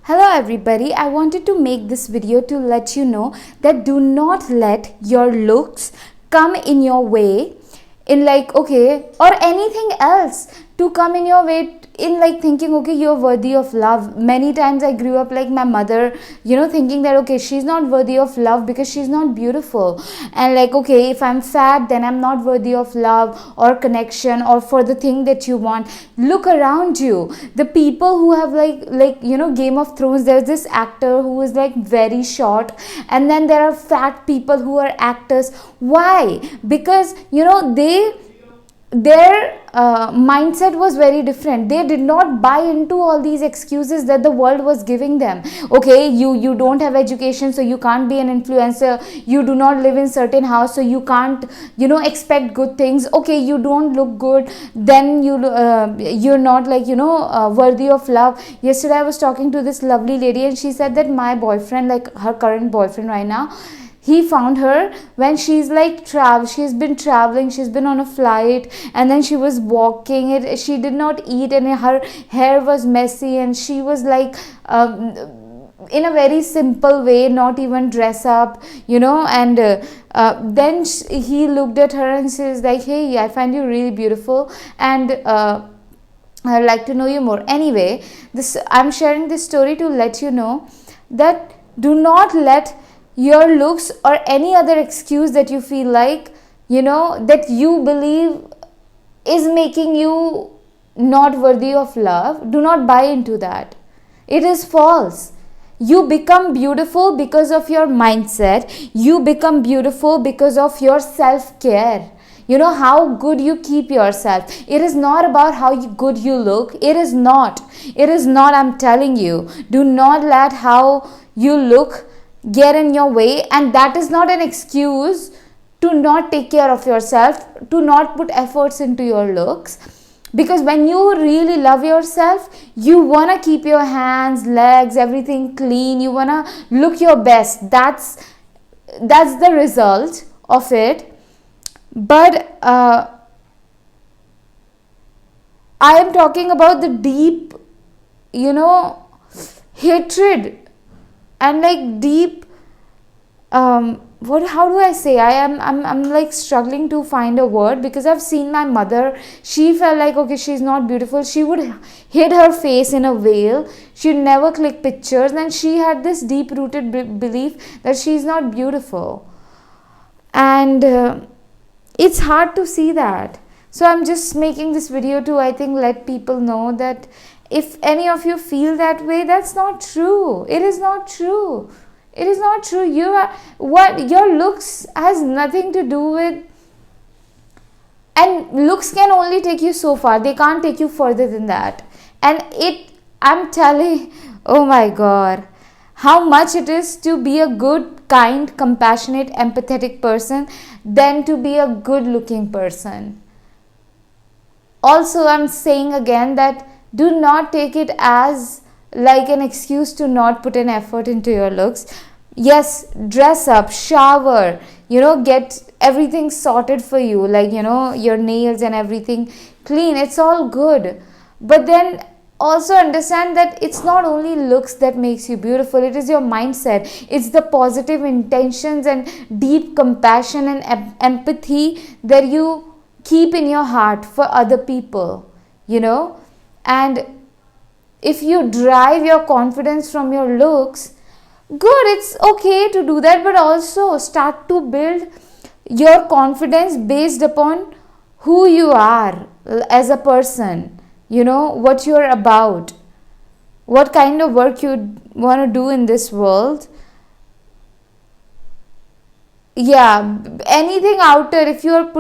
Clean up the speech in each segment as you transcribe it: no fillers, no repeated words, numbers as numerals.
Hello everybody, I wanted to make this video to let you know that do not let your looks come in your way in or anything else to come in your way in thinking you're worthy of love. Many times I grew up like my mother, thinking that she's not worthy of love because she's not beautiful, and if I'm fat then I'm not worthy of love or connection or for the thing that you want. Look around you, the people who have Game of Thrones, there's this actor who is very short, and then there are fat people who are actors. Why? Because their mindset was very different. They did not buy into all these excuses that the world was giving them. You don't have education, so you can't be an influencer. You do not live in certain house, so you can't expect good things. You don't look good, then you're not worthy of love. Yesterday I was talking to this lovely lady, and she said that my boyfriend, her current boyfriend right now, he found her when she's she's been traveling, she's been on a flight, and then she was walking it, she did not eat, and her hair was messy, and she was in a very simple way, not even dress up, and then he looked at her and says hey, I find you really beautiful, and I'd like to know you more. Anyway, I'm sharing this story to let you know that do not let your looks or any other excuse that you feel that you believe is making you not worthy of love, do not buy into that. It is false. You become beautiful because of your mindset. You become beautiful because of your self-care. How good you keep yourself. It is not about how good you look. It is not, I'm telling you. Do not let how you look get in your way, and that is not an excuse to not take care of yourself, to not put efforts into your looks. Because when you really love yourself, you want to keep your hands, legs, everything clean. You want to look your best. That's the result of it. But I am talking about the deep hatred and deep how do I say, I'm struggling to find a word, because I've seen my mother. She felt she's not beautiful. She would hid her face in a veil. She'd never click pictures, and she had this deep rooted belief that she's not beautiful, and it's hard to see that. So I'm just making this video to let people know that if any of you feel that way, that's not true. It is not true. It is not true. Your looks has nothing to do with, and looks can only take you so far. They can't take you further than that. And I'm telling, oh my God, how much it is to be a good, kind, compassionate, empathetic person than to be a good looking person. Also, I'm saying again that do not take it as an excuse to not put an effort into your looks. Yes, dress up, shower, get everything sorted for you, your nails and everything clean. It's all good. But then also understand that it's not only looks that makes you beautiful. It is your mindset. It's the positive intentions and deep compassion and empathy that you keep in your heart for other people, And if you drive your confidence from your looks, good, it's okay to do that, but also start to build your confidence based upon who you are as a person, what you're about, what kind of work you want to do in this world. Anything outer, if you are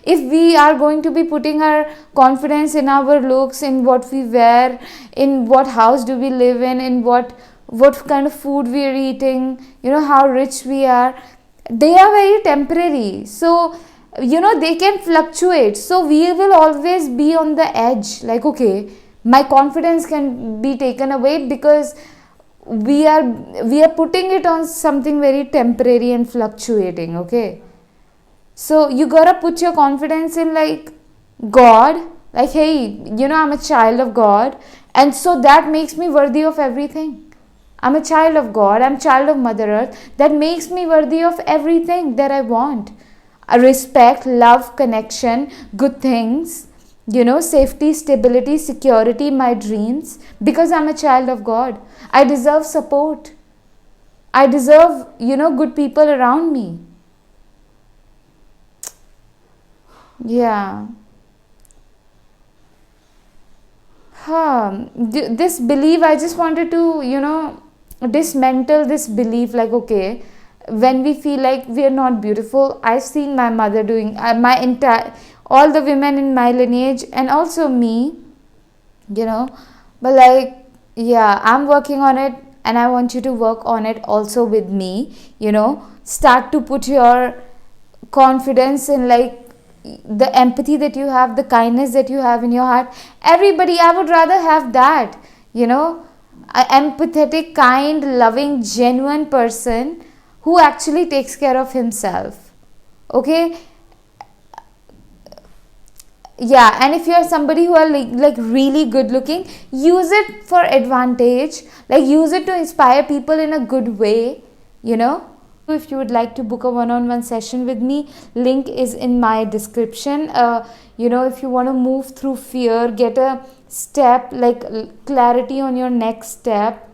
if we are going to be putting our confidence in our looks, in what we wear, in what house do we live in what kind of food we are eating, how rich we are, they are very temporary. So they can fluctuate. So we will always be on the edge, my confidence can be taken away because we are putting it on something very temporary and fluctuating. So you gotta put your confidence in God, hey, I'm a child of God, And so that makes me worthy of everything. I'm a child of God, I'm a child of Mother Earth. That makes me worthy of everything that I want. Respect, love, connection, good things, safety, stability, security, my dreams. Because I'm a child of God, I deserve support. I deserve, good people around me. Yeah. This belief, I just wanted to, dismantle this belief, like, okay, when we feel like we are not beautiful, I've seen my mother doing, my entire, all the women in my lineage, and also me, you know, but like, yeah, I'm working on it, and I want you to work on it also with me, start to put your confidence in, like, the empathy that you have, the kindness that you have in your heart. Everybody, I would rather have that, a empathetic, kind, loving, genuine person who actually takes care of himself. Okay. Yeah, and if you are somebody who are like really good looking, use it for advantage, like use it to inspire people in a good way, you know if you would like to book a one-on-one session with me, link is in my description. If you want to move through fear, get a step, like clarity on your next step,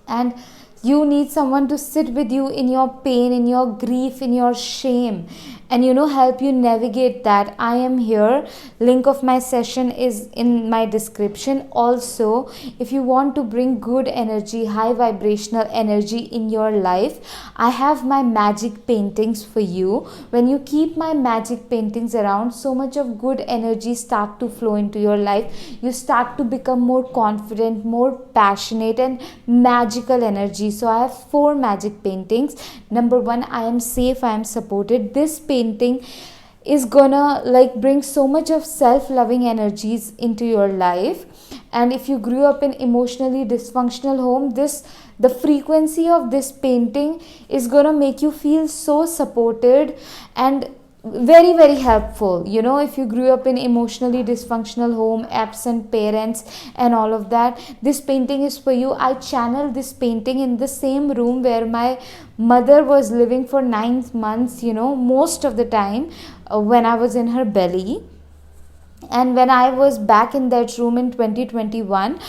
and you need someone to sit with you in your pain, in your grief, in your shame, and help you navigate that, I am here. Link of my session is in my description. Also, if you want to bring good energy, high vibrational energy in your life, I have my magic paintings for you. When you keep my magic paintings around, so much of good energy start to flow into your life. You start to become more confident, more passionate, and magical energy. So I have 4 magic paintings. Number 1, I am safe, I am supported. This painting is gonna like bring so much of self-loving energies into your life. And if you grew up in emotionally dysfunctional home, the frequency of this painting is gonna make you feel so supported and very very helpful. If you grew up in emotionally dysfunctional home, absent parents, and all of that, this painting is for you. I channeled this painting in the same room where my mother was living for 9 months, most of the time, when I was in her belly. And when I was back in that room in 2021,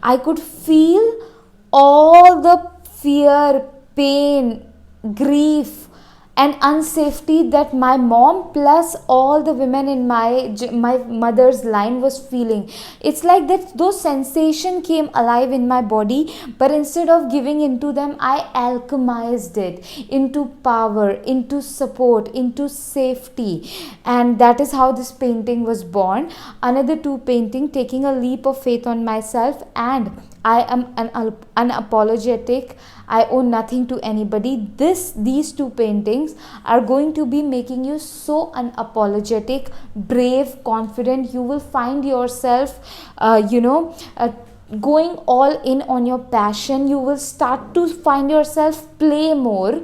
I could feel all the fear, pain, grief, and unsafety that my mom plus all the women in my mother's line was feeling. It's like that those sensation came alive in my body, but instead of giving into them, I alchemized it into power, into support, into safety. And that is how this painting was born. Another 2 painting, taking a leap of faith on myself, and I am unapologetic. I owe nothing to anybody. These 2 paintings are going to be making you so unapologetic, brave, confident. You will find yourself, going all in on your passion. You will start to find yourself play more,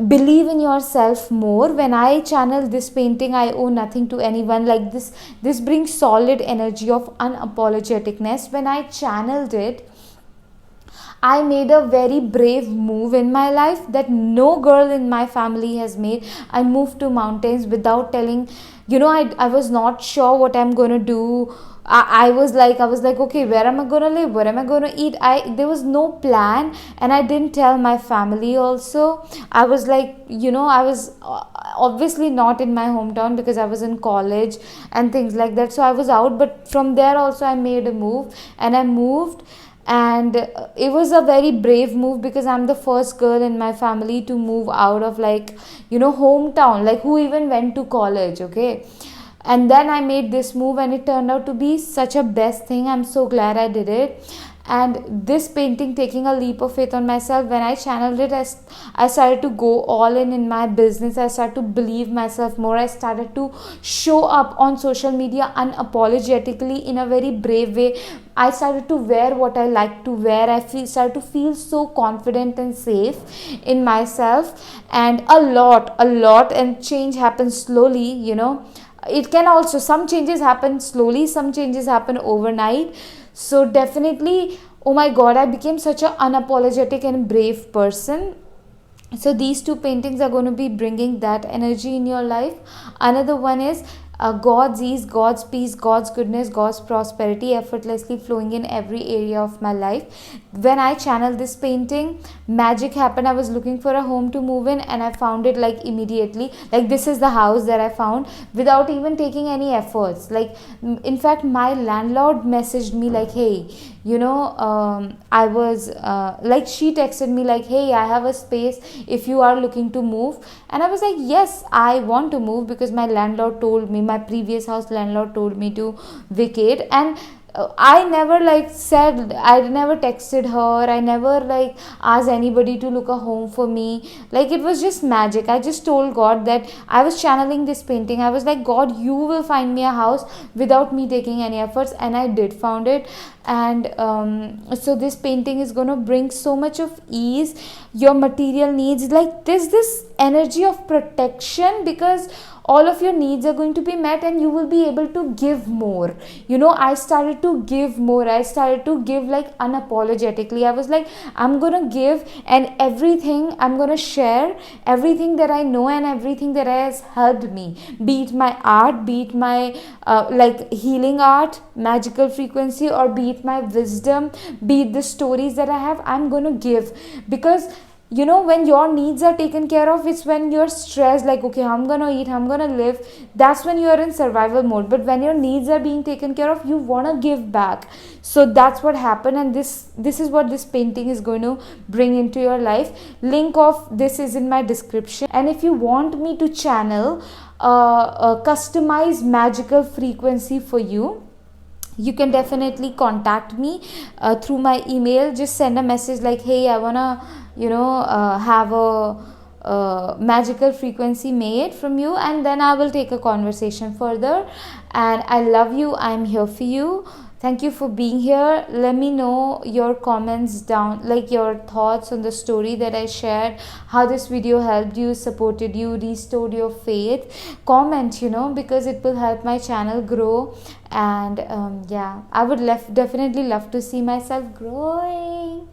believe in yourself more. When I channel this painting, I owe nothing to anyone, like this brings solid energy of unapologeticness. When I channeled it, I made a very brave move in my life that no girl in my family has made. I moved to mountains without telling, I was not sure what I'm going to do. I was like, okay, where am I going to live? What am I going to eat? There was no plan, and I didn't tell my family also. I was like, I was obviously not in my hometown because I was in college and things like that. So I was out, but from there also I made a move, and I moved. And it was a very brave move because I'm the first girl in my family to move out of, like, hometown, like who even went to college. Okay. And then I made this move, and it turned out to be such a best thing. I'm so glad I did it. And this painting, taking a leap of faith on myself, when I channeled it, I started to go all in my business. I started to believe myself more. I started to show up on social media unapologetically in a very brave way. I started to wear what I like to wear. Started to feel so confident and safe in myself. And a lot, and change happens slowly. It can also, some changes happen slowly, some changes happen overnight. So definitely, oh my god, I became such an unapologetic and brave person. So these two paintings are going to be bringing that energy in your life. Another one is God's ease, God's peace, God's goodness, God's prosperity effortlessly flowing in every area of my life. When I channeled this painting, magic happened. I was looking for a home to move in and I found it like immediately. Like, this is the house that I found without even taking any efforts. Like, in fact, my landlord messaged me like, hey, I was like, she texted me like, hey, I have a space if you are looking to move. And I was like, yes, I want to move, because my landlord told me, my previous house landlord told me to vacate. And I never like said, I never texted her, I never like asked anybody to look a home for me. Like, it was just magic. I just told God that I was channeling this painting. I was like, God, you will find me a house without me taking any efforts, and I did found it. And so this painting is going to bring so much of ease, your material needs, like this energy of protection, because all of your needs are going to be met and you will be able to give more. I started to give more. I started to give like unapologetically. I was like, I'm gonna give, and everything I'm gonna share, everything that I know and everything that has helped me, be it my art, be it my like healing art, magical frequency, or be it my wisdom, be it the stories that I have, I'm gonna give. Because when your needs are taken care of, it's when you're stressed, like, okay, I'm gonna eat, I'm gonna live, that's when you're in survival mode. But when your needs are being taken care of, you want to give back. So that's what happened, and this is what this painting is going to bring into your life. Link of this is in my description. And if you want me to channel a customized magical frequency for you, you can definitely contact me through my email. Just send a message like, hey, I wanna have a magical frequency made from you, and then I will take a conversation further. And I love you. I'm here for you. Thank you for being here. Let me know your comments down, like your thoughts on the story that I shared, how this video helped you, supported you, restored your faith. Comment, because it will help my channel grow. And yeah, I would definitely love to see myself growing.